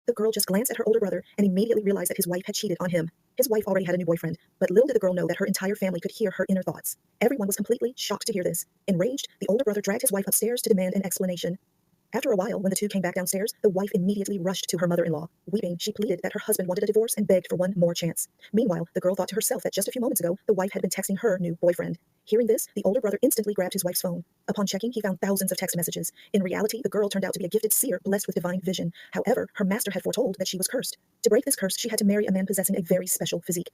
The girl just glanced at her older brother and immediately realized that his wife had cheated on him. His wife already had a new boyfriend, but little did the girl know that her entire family could hear her inner thoughts. Everyone was completely shocked to hear this. Enraged, the older brother dragged his wife upstairs to demand an explanation. After a while, when the two came back downstairs, the wife immediately rushed to her mother-in-law. Weeping, she pleaded that her husband wanted a divorce and begged for one more chance. Meanwhile, the girl thought to herself that just a few moments ago, the wife had been texting her new boyfriend. Hearing this, the older brother instantly grabbed his wife's phone. Upon checking, he found thousands of text messages. In reality, the girl turned out to be a gifted seer blessed with divine vision. However, her master had foretold that she was cursed. To break this curse, she had to marry a man possessing a very special physique.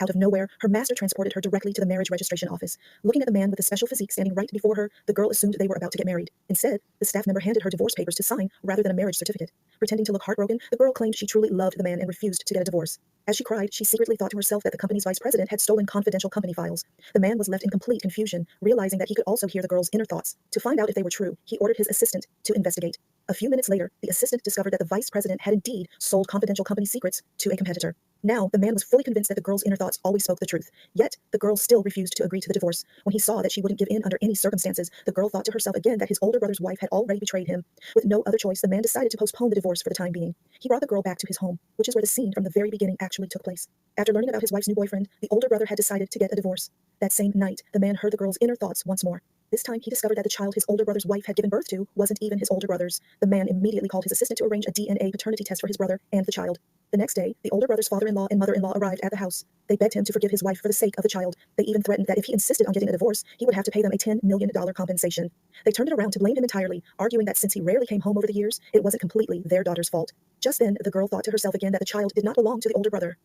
Out of nowhere, her master transported her directly to the marriage registration office. Looking at the man with the special physique standing right before her, the girl assumed they were about to get married. Instead, the staff member handed her divorce papers to sign rather than a marriage certificate. Pretending to look heartbroken, the girl claimed she truly loved the man and refused to get a divorce. As she cried, she secretly thought to herself that the company's vice president had stolen confidential company files. The man was left in complete confusion, realizing that he could also hear the girl's inner thoughts. To find out if they were true, he ordered his assistant to investigate. A few minutes later, the assistant discovered that the vice president had indeed sold confidential company secrets to a competitor. Now, the man was fully convinced that the girl's inner thoughts always spoke the truth. Yet, the girl still refused to agree to the divorce. When he saw that she wouldn't give in under any circumstances, the girl thought to herself again that his older brother's wife had already betrayed him. With no other choice, the man decided to postpone the divorce for the time being. He brought the girl back to his home, which is where the scene from the very beginning actually took place. After learning about his wife's new boyfriend, the older brother had decided to get a divorce. That same night, the man heard the girl's inner thoughts once more. This time, he discovered that the child his older brother's wife had given birth to wasn't even his older brother's. The man immediately called his assistant to arrange a DNA paternity test for his brother and the child. The next day, the older brother's father-in-law and mother-in-law arrived at the house. They begged him to forgive his wife for the sake of the child. They even threatened that if he insisted on getting a divorce, he would have to pay them a $10 million compensation. They turned it around to blame him entirely, arguing that since he rarely came home over the years, it wasn't completely their daughter's fault. Just then, the girl thought to herself again that the child did not belong to the older brother.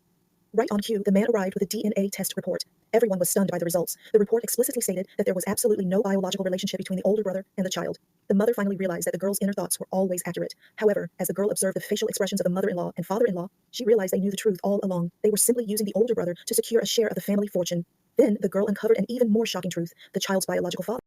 Right on cue, the man arrived with a DNA test report. Everyone was stunned by the results. The report explicitly stated that there was absolutely no biological relationship between the older brother and the child. The mother finally realized that the girl's inner thoughts were always accurate. However, as the girl observed the facial expressions of the mother-in-law and father-in-law, she realized they knew the truth all along. They were simply using the older brother to secure a share of the family fortune. Then, the girl uncovered an even more shocking truth. The child's biological father